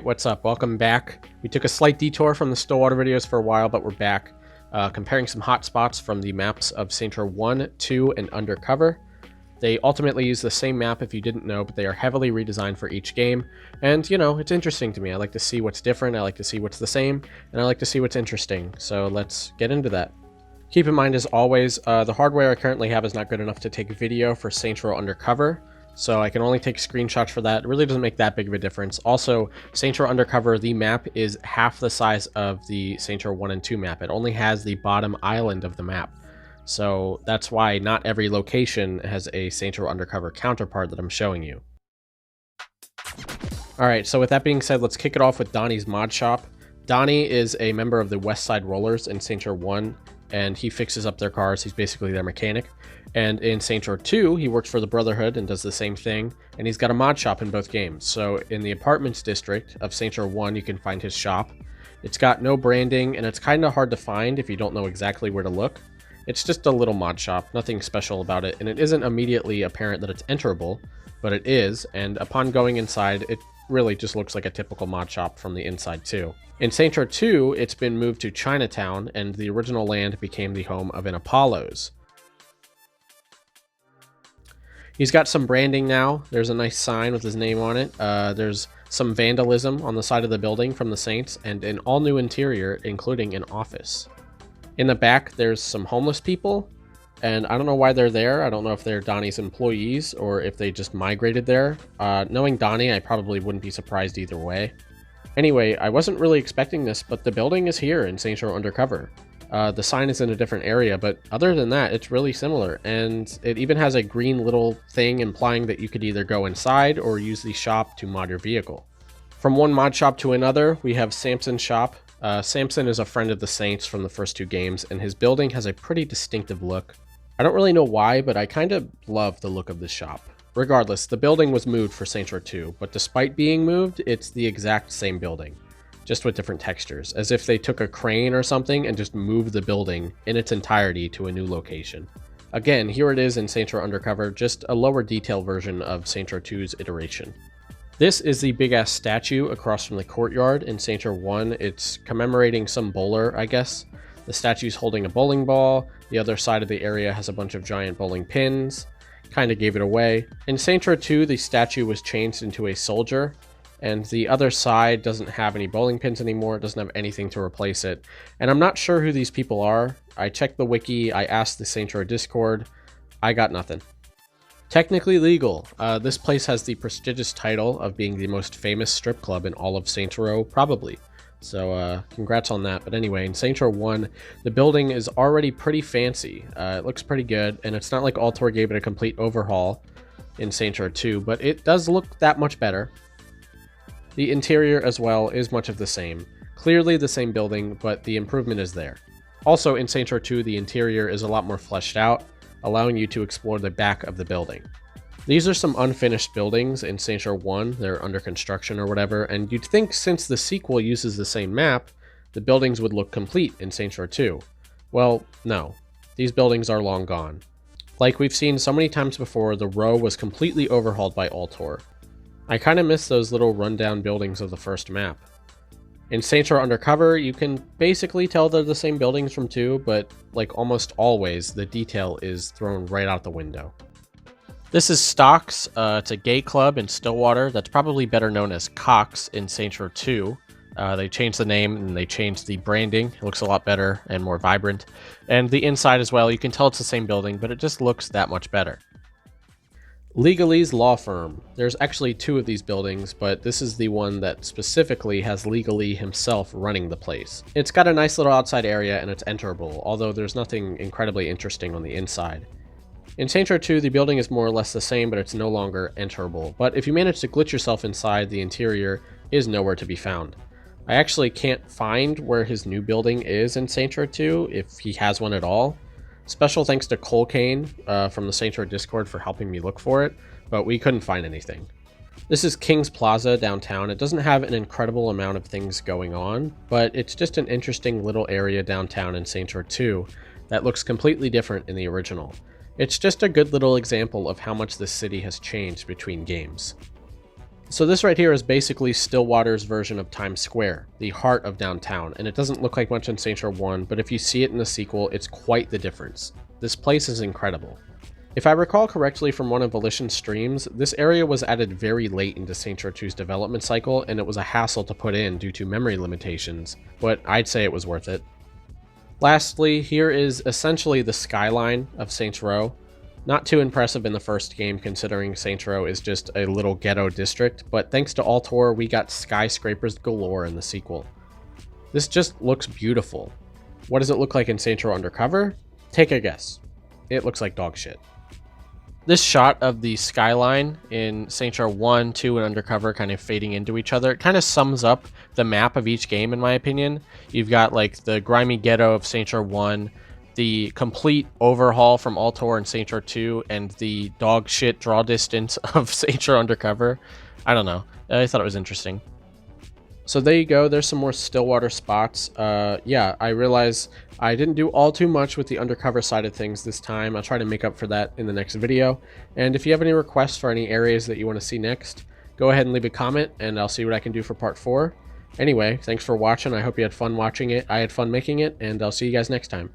Alright, what's up? Welcome back. We took a slight detour from the Stillwater videos for a while, but we're back. Comparing some hotspots from the maps of Saints Row 1, 2, and Undercover. They ultimately use the same map if you didn't know, but they are heavily redesigned for each game. And, you know, it's interesting to me. I like to see what's different, I like to see what's the same, and I like to see what's interesting. So let's get into that. Keep in mind, as always, the hardware I currently have is not good enough to take video for Saints Row Undercover. So I can only take screenshots for that. It really doesn't make that big of a difference. Also, Saints Row Undercover, the map is half the size of the Saints Row 1 and 2 map. It only has the bottom island of the map. So that's why not every location has a Saints Row Undercover counterpart that I'm showing you. Alright, so with that being said, let's kick it off with Donnys Mod Shop. Donny is a member of the West Side Rollers in Saints Row 1, and he fixes up their cars. He's basically their mechanic. And in Saints Row 2, he works for the Brotherhood and does the same thing, and he's got a mod shop in both games. So in the apartments district of Saints Row 1, you can find his shop. It's got no branding, and it's kind of hard to find if you don't know exactly where to look. It's just a little mod shop, nothing special about it, and it isn't immediately apparent that it's enterable, but it is, and upon going inside, it really just looks like a typical mod shop from the inside too. In Saints Row 2, it's been moved to Chinatown, and the original land became the home of an Apollo's. He's got some branding now. There's a nice sign with his name on it. There's some vandalism on the side of the building from the Saints, and an all-new interior, including an office. In the back, there's some homeless people, and I don't know why they're there. I don't know if they're Donny's employees or if they just migrated there. Knowing Donny, I probably wouldn't be surprised either way. Anyway, I wasn't really expecting this, but the building is here in Saints Row Undercover. The sign is in a different area, but other than that, it's really similar, and it even has a green little thing implying that you could either go inside or use the shop to mod your vehicle. From one mod shop to another, we have Sampsons Shop. Sampson is a friend of the Saints from the first two games, and his building has a pretty distinctive look. I don't really know why, but I kind of love the look of this shop. Regardless, the building was moved for Saints Row 2, but despite being moved, it's the exact same building, just with different textures, as if they took a crane or something and just moved the building in its entirety to a new location. Again, here it is in Saints Row Undercover, just a lower detail version of Saints Row 2's iteration. This is the big-ass statue across from the courtyard in Saints Row 1. It's commemorating some bowler, I guess. The statue's holding a bowling ball. The other side of the area has a bunch of giant bowling pins. Kind of gave it away. In Saints Row 2, the statue was changed into a soldier, and the other side doesn't have any bowling pins anymore. It doesn't have anything to replace it. And I'm not sure who these people are. I checked the wiki, I asked the Saints Row Discord. I got nothing. Technically legal. This place has the prestigious title of being the most famous strip club in all of Saints Row, probably. So congrats on that. But anyway, in Saints Row 1, the building is already pretty fancy. It looks pretty good, and it's not like Altor gave it a complete overhaul in Saints Row 2, but it does look that much better. The interior as well is much of the same. Clearly the same building, but the improvement is there. Also in Saints Row 2, the interior is a lot more fleshed out, allowing you to explore the back of the building. These are some unfinished buildings in Saints Row 1, they're under construction or whatever, and you'd think since the sequel uses the same map, the buildings would look complete in Saints Row 2. Well, no. These buildings are long gone. Like we've seen so many times before, the row was completely overhauled by Altor. I kind of miss those little rundown buildings of the first map. In Saints Row Undercover, you can basically tell they're the same buildings from 2, but like almost always, the detail is thrown right out the window. This is Stocks. It's a gay club in Stillwater that's probably better known as Cox in Saints Row 2. They changed the name and they changed the branding. It looks a lot better and more vibrant. And the inside as well, you can tell it's the same building, but it just looks that much better. Legalese Law Firm. There's actually 2 of these buildings, but this is the one that specifically has Legally himself running the place. It's got a nice little outside area and it's enterable, although there's nothing incredibly interesting on the inside. In Saints Row 2, the building is more or less the same, but it's no longer enterable. But if you manage to glitch yourself inside, the interior is nowhere to be found. I actually can't find where his new building is in Saints Row 2, if he has one at all. Special thanks to Cole Kane from the Saints Row Discord for helping me look for it, but we couldn't find anything. This is King's Plaza downtown. It doesn't have an incredible amount of things going on, but it's just an interesting little area downtown in Saints Row 2 that looks completely different in the original. It's just a good little example of how much this city has changed between games. So this right here is basically Stillwater's version of Times Square, the heart of downtown, and it doesn't look like much in Saints Row 1, but if you see it in the sequel, it's quite the difference. This place is incredible. If I recall correctly from one of Volition's streams, this area was added very late into Saints Row 2's development cycle, and it was a hassle to put in due to memory limitations, but I'd say it was worth it. Lastly, here is essentially the skyline of Saints Row. Not too impressive in the first game considering Saints Row is just a little ghetto district, but thanks to Altor we got skyscrapers galore in the sequel. This just looks beautiful. What does it look like in Saints Row Undercover? Take a guess. It looks like dog shit. This shot of the skyline in Saints Row 1, 2, and Undercover kind of fading into each other, it kind of sums up the map of each game in my opinion. You've got like the grimy ghetto of Saints Row 1, the complete overhaul from Altor and Saints Row 2, and the dog shit draw distance of Saints Row Undercover. I don't know. I thought it was interesting. So there you go. There's some more Stillwater spots. Yeah, I realize I didn't do all too much with the Undercover side of things this time. I'll try to make up for that in the next video. And if you have any requests for any areas that you want to see next, go ahead and leave a comment, and I'll see what I can do for part 4. Anyway, thanks for watching. I hope you had fun watching it. I had fun making it, and I'll see you guys next time.